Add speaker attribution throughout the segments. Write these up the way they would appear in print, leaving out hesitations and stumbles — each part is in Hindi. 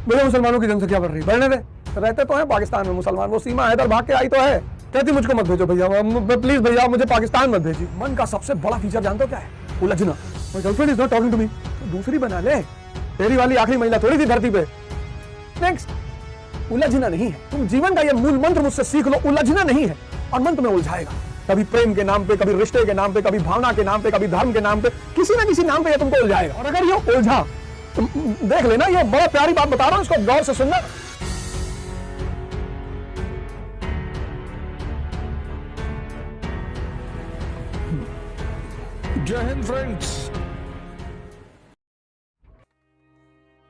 Speaker 1: भैया मुसलमानों की जनसंख्या बढ़ रही, बढ़ने दे। रहते तो है पाकिस्तान में मुसलमान, वो सीमा हैदर भाग के आई तो है। कहती मुझको मत भेजो भैया, प्लीज भैया मुझे पाकिस्तान मत भेजिए। मन का सबसे बड़ा फीचर जानते हो क्या है? उलझना। My girlfriend is not talking to me, तो दूसरी बना ले। तेरी वाली आखिरी महिला थोड़ी थी धरती पे। नेक्स्ट, उलझना नहीं है। तुम जीवन का ये मूल मंत्र मुझसे सीख लो, उलझना नहीं है। और मन तुम्हें उलझाएगा, कभी प्रेम के नाम पे, कभी रिश्ते के नाम पे, कभी भावना के नाम पे, कभी धर्म के नाम पे, किसी ना किसी नाम पे ये तुमको उलझाएगा। और अगर ये उलझा, तुम देख लेना, ये बड़ा प्यारी बात बता रहा हूं, इसको गौर से सुनना।
Speaker 2: जय हिंद फ्रेंड्स।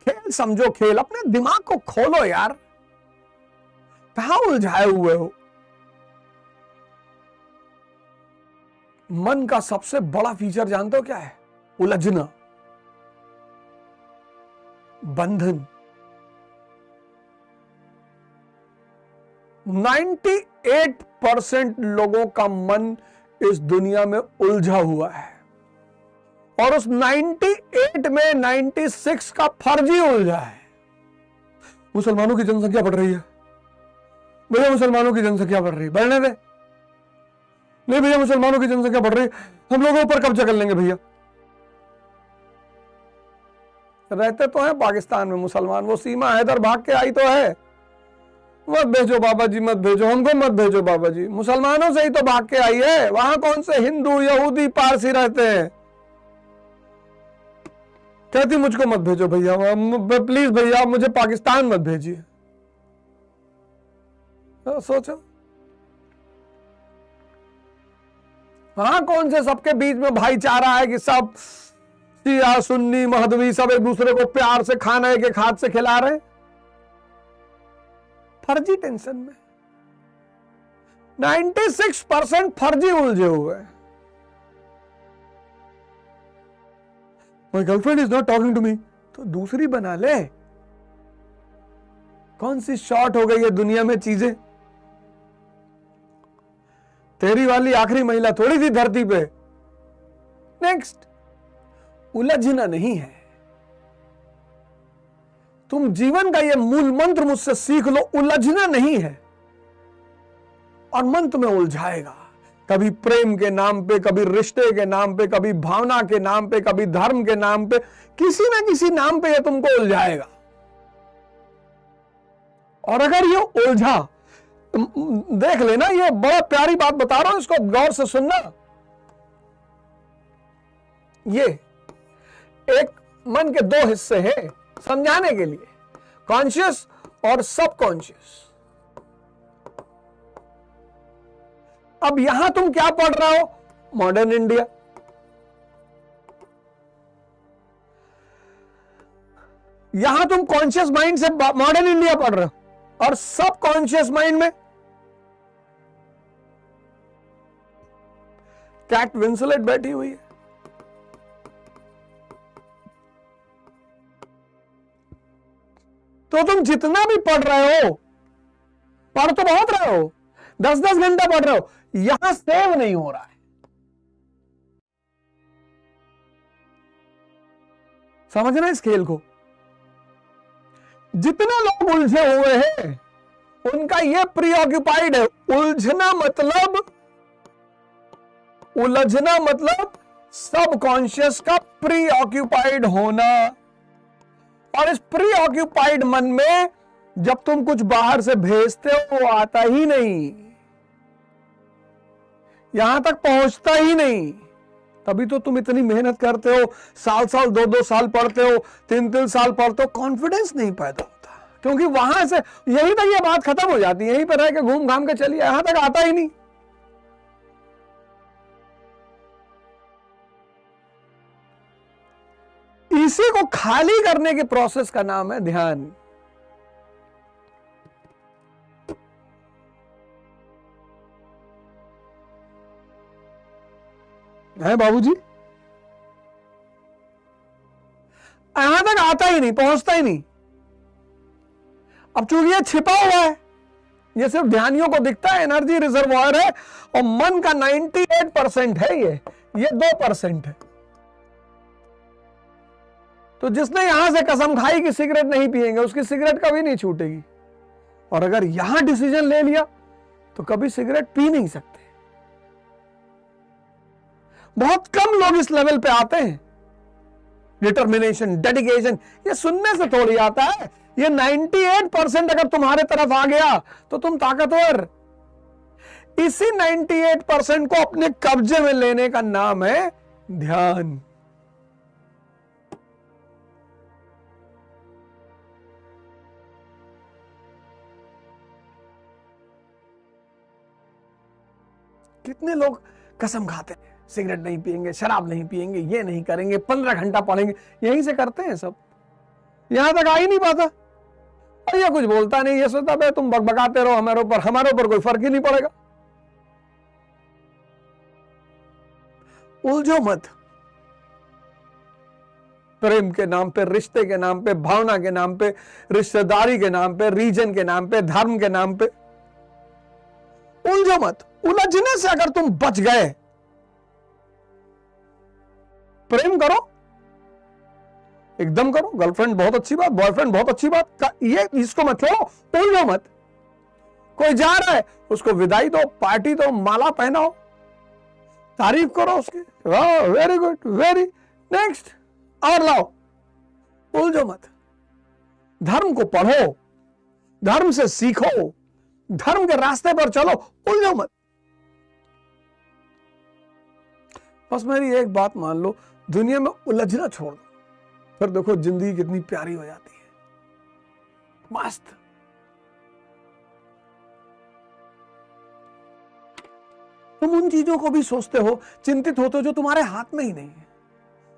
Speaker 1: खेल समझो खेल, अपने दिमाग को खोलो यार, कहां उलझाए हुए हो? मन का सबसे बड़ा फीचर जानते हो क्या है? उलझना, बंधन। 98% लोगों का मन इस दुनिया में उलझा हुआ है, और उस 98 में 96 का फर्जी उलझा है। मुसलमानों की जनसंख्या बढ़ रही है भैया, मुसलमानों की जनसंख्या बढ़ रही है, बढ़ने दे। नहीं भैया मुसलमानों की जनसंख्या बढ़ रही है, हम लोगों पर कब्जा कर लेंगे भैया। रहते तो है पाकिस्तान में मुसलमान, वो सीमा हैदर भाग के आई तो है। मत भेजो बाबा जी, मत भेजो, हमको मत भेजो बाबा जी। मुसलमानों से ही तो भाग के आई है, वहां कौन से हिंदू यहूदी पारसी रहते हैं। कहती मुझको मत भेजो भैया, प्लीज भैया मुझे पाकिस्तान मत भेजिए। सोचो, वहां कौन से सबके बीच में भाईचारा है कि सब शिया सुन्नी महदवी सब एक दूसरे को प्यार से खाना एक एक हाथ से खिला रहे हैं। फर्जी टेंशन में 96% फर्जी उलझे हुए हैं। My girlfriend is not talking to me, तो दूसरी बना ले। कौन सी शॉर्ट हो गई है दुनिया में चीजें? तेरी वाली आखिरी महिला थोड़ी थी धरती पे। नेक्स्ट, उलझना नहीं है। तुम जीवन का ये मूल मंत्र मुझसे सीख लो, उलझना नहीं है। और मन तुम्हें उलझाएगा, कभी प्रेम के नाम पे, कभी रिश्ते के नाम पे, कभी भावना के नाम पे, कभी धर्म के नाम पे, किसी ना किसी नाम पे ये तुमको उलझाएगा। और अगर ये उलझा, देख लेना, ये बड़ा प्यारी बात बता रहा हूं, इसको गौर से सुनना। ये एक मन के दो हिस्से हैं समझाने के लिए, कॉन्शियस और सबकॉन्शियस। अब यहां तुम क्या पढ़ रहे हो? Modern India. यहां तुम कॉन्शियस माइंड से मॉडर्न इंडिया पढ़ रहे हो, और सबकॉन्शियस माइंड में कैट विंसलेट बैठी हुई है। तो तुम जितना भी पढ़ रहे हो, पढ़ तो बहुत रहे हो, 10-10 घंटा पढ़ रहे हो, यहां सेव नहीं हो रहा है। समझना इस खेल को। जितने लोग उलझे हुए हैं उनका ये प्रीऑक्युपाइड है। उलझना मतलब सबकॉन्शियस का प्रीऑक्युपाइड होना। और इस प्रीऑक्युपाइड मन में जब तुम कुछ बाहर से भेजते हो वो आता ही नहीं, यहां तक पहुंचता ही नहीं। तभी तो तुम इतनी मेहनत करते हो, साल 2-2 साल पढ़ते हो, 3-3 साल पढ़ते हो, कॉन्फिडेंस नहीं पैदा होता, क्योंकि वहां से यहीं तक ये बात खत्म हो जाती है। यहीं पर रह के घूम घाम के चलिए, यहां तक आता ही नहीं। इसी को खाली करने के प्रोसेस का नाम है ध्यान। है बाबूजी? यहां तक आता ही नहीं, पहुंचता ही नहीं। अब चूंकि ये छिपा हुआ है, ये सिर्फ ध्यानियों को दिखता है, एनर्जी रिजर्वॉयर है, और मन का 98% है, ये 2% है। तो जिसने यहां से कसम खाई कि सिगरेट नहीं पिएंगे, उसकी सिगरेट कभी नहीं छूटेगी। और अगर यहां डिसीजन ले लिया तो कभी सिगरेट पी नहीं सकते। बहुत कम लोग इस लेवल पे आते हैं। डिटर्मिनेशन, डेडिकेशन, ये सुनने से थोड़ी आता है। ये 98% अगर तुम्हारे तरफ आ गया तो तुम ताकतवर। इसी 98% को अपने कब्जे में लेने का नाम है ध्यान। कितने लोग कसम खाते हैं, सिगरेट नहीं पिएंगे, शराब नहीं पिएंगे, ये नहीं करेंगे, 15 घंटा पढ़ेंगे, यहीं से करते हैं सब। यहां तक आ ही नहीं पाता। और ये कुछ बोलता नहीं, ये सोचता भाई तुम बकबकाते रहो हमारे ऊपर कोई फर्क ही नहीं पड़ेगा। उलझो मत। प्रेम के नाम पे, रिश्ते के नाम पे, भावना के नाम पे, रिश्तेदारी के नाम पे, रीजन के नाम पे, धर्म के नाम पे उलझो मत। उलझने से अगर तुम बच गए, प्रेम करो, एकदम करो। गर्लफ्रेंड बहुत अच्छी बात, बॉयफ्रेंड बहुत अच्छी बात, ये इसको मत छोड़ो, उलझो मत। कोई जा रहा है उसको विदाई दो, पार्टी दो, माला पहनाओ, तारीफ करो उसकी, वाह वेरी गुड, वेरी नेक्स्ट, और लाओ। उलझो मत। धर्म को पढ़ो, धर्म से सीखो, धर्म के रास्ते पर चलो, उलझो मत। बस मेरी एक बात मान लो, दुनिया में उलझना छोड़ दो, फिर देखो जिंदगी कितनी प्यारी हो जाती है, मस्त। तुम उन चीजों को भी सोचते हो, चिंतित होते हो जो तुम्हारे हाथ में ही नहीं है।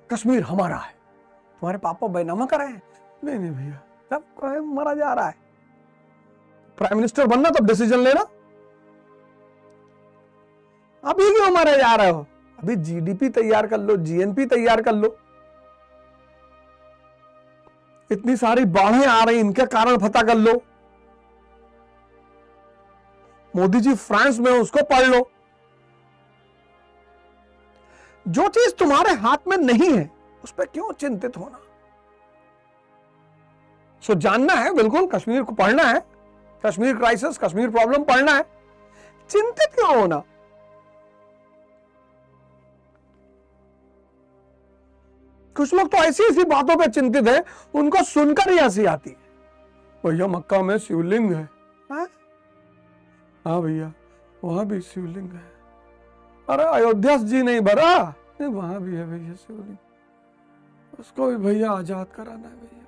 Speaker 1: कश्मीर हमारा है, तुम्हारे पापा बैनामा कर रहे हैं? नहीं भैया, सब मरा जा रहा है। प्राइम मिनिस्टर बनना तब डिसीजन लेना। अभी क्यों मरे जा रहे हो? अभी जीडीपी तैयार कर लो, जीएनपी तैयार कर लो। इतनी सारी बाढ़ें आ रही, इनके कारण पता कर लो। मोदी जी फ्रांस में, उसको पढ़ लो। जो चीज तुम्हारे हाथ में नहीं है उस पर क्यों चिंतित होना? सो जानना है, बिल्कुल कश्मीर को पढ़ना है, कश्मीर क्राइसिस, कश्मीर प्रॉब्लम पढ़ना है, चिंतित क्यों होना? कुछ लोग तो ऐसी ऐसी बातों पे चिंतित है, उनको सुनकर ही हंसी आती है। भैया मक्का में शिवलिंग है। हाँ भैया वहां भी शिवलिंग है। अरे अयोध्या जी नहीं भरा, नहीं वहां भी है भैया शिवलिंग, उसको भी भैया आजाद कराना है भैया।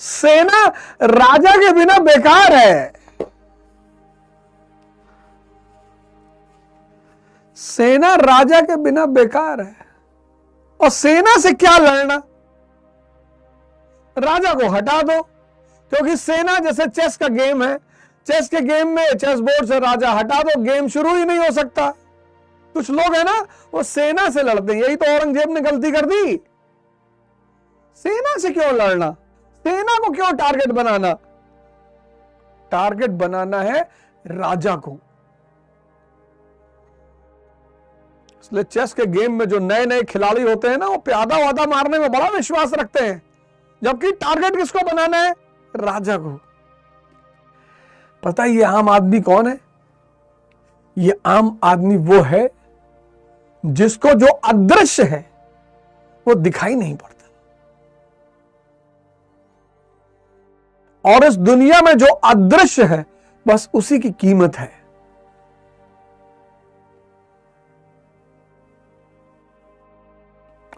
Speaker 1: सेना राजा के बिना बेकार है। सेना राजा के बिना बेकार है। और सेना से क्या लड़ना? राजा को हटा दो, क्योंकि सेना जैसे चेस का गेम है, चेस के गेम में चेस बोर्ड से राजा हटा दो, गेम शुरू ही नहीं हो सकता। कुछ लोग है ना, वो सेना से लड़ते हैं। यही तो औरंगजेब ने गलती कर दी। सेना से क्यों लड़ना? सेना को क्यों टारगेट बनाना? टारगेट बनाना है राजा को। इसलिए चेस के गेम में जो नए नए खिलाड़ी होते हैं ना, वो प्यादा वादा मारने में बड़ा विश्वास रखते हैं, जबकि टारगेट किसको बनाना है? राजा को। पता है ये आम आदमी कौन है? ये आम आदमी वो है जिसको जो अदृश्य है वो दिखाई नहीं पड़ता, और इस दुनिया में जो अदृश्य है बस उसी की कीमत है।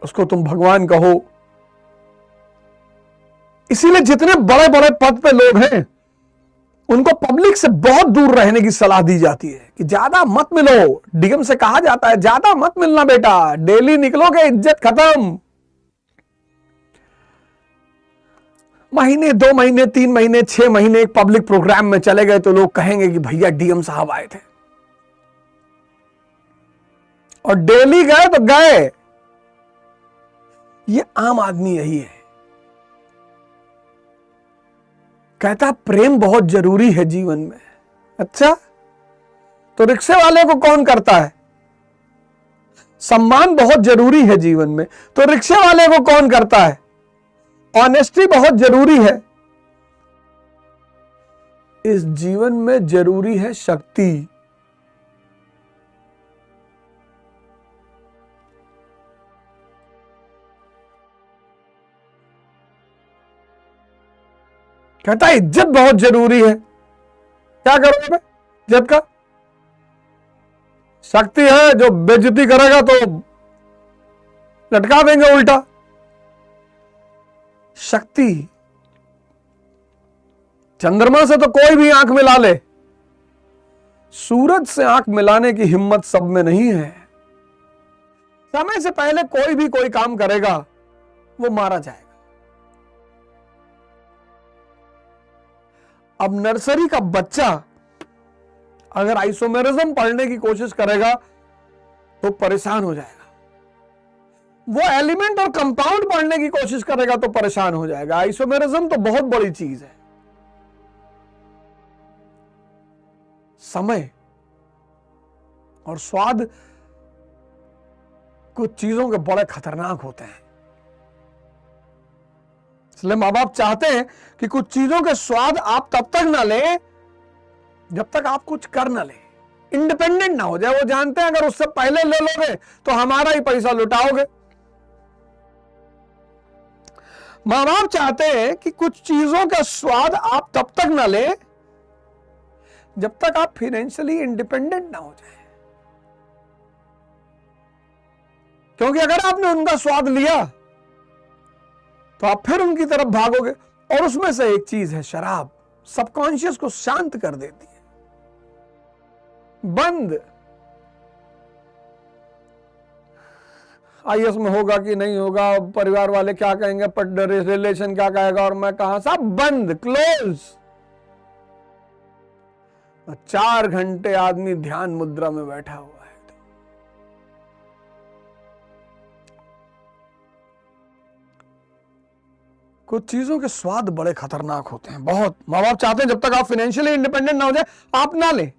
Speaker 1: उसको तुम भगवान कहो। इसीलिए जितने बड़े बड़े पद पे लोग हैं उनको पब्लिक से बहुत दूर रहने की सलाह दी जाती है कि ज्यादा मत मिलो। डीएम से कहा जाता है ज्यादा मत मिलना बेटा, डेली निकलोगे इज्जत खत्म। महीने, 2 महीने, 3 महीने, 6 महीने एक पब्लिक प्रोग्राम में चले गए तो लोग कहेंगे कि भैया डीएम साहब आए थे। और डेली गए तो गए। ये आम आदमी यही है। कहता प्रेम बहुत जरूरी है जीवन में। अच्छा, तो रिक्शे वाले को कौन करता है? सम्मान बहुत जरूरी है जीवन में, तो रिक्शे वाले को कौन करता है? ऑनेस्टी बहुत जरूरी है। इस जीवन में जरूरी है शक्ति। कहता है इज्जत बहुत जरूरी है। क्या करोगे इज्जत का? शक्ति है, जो बेइज्जती करेगा तो लटका देंगे उल्टा। शक्ति, चंद्रमा से तो कोई भी आंख मिला ले, सूरज से आंख मिलाने की हिम्मत सब में नहीं है। समय से पहले कोई भी कोई काम करेगा वो मारा जाएगा। अब नर्सरी का बच्चा अगर आइसोमेरिज्म पढ़ने की कोशिश करेगा तो परेशान हो जाएगा। वो एलिमेंट और कंपाउंड पढ़ने की कोशिश करेगा तो परेशान हो जाएगा। आइसोमेरिज्म तो बहुत बड़ी चीज है। समय और स्वाद कुछ चीजों के बड़े खतरनाक होते हैं। इसलिए मां बाप चाहते हैं कि कुछ चीजों के स्वाद आप तब तक ना लें जब तक आप कुछ कर ना लें, इंडिपेंडेंट ना हो जाए। वो जानते हैं अगर उससे पहले ले लोगे तो हमारा ही पैसा लुटाओगे। मां बाप चाहते हैं कि कुछ चीजों का स्वाद आप तब तक ना लें जब तक आप फाइनेंशियली इंडिपेंडेंट ना हो जाए। क्योंकि अगर आपने उनका स्वाद लिया तो आप फिर उनकी तरफ भागोगे। और उसमें से एक चीज है शराब, सबकॉन्शियस को शांत कर देती है। बंद आईएएस में होगा कि नहीं होगा, परिवार वाले क्या कहेंगे, रिलेशन क्या कहेगा, और मैं कहां, सब बंद, क्लोज। 4 घंटे आदमी ध्यान मुद्रा में बैठा हुआ है। कुछ चीजों के स्वाद बड़े खतरनाक होते हैं बहुत। मां बाप चाहते हैं जब तक आप फाइनेंशियली इंडिपेंडेंट ना हो जाए आप ना लें।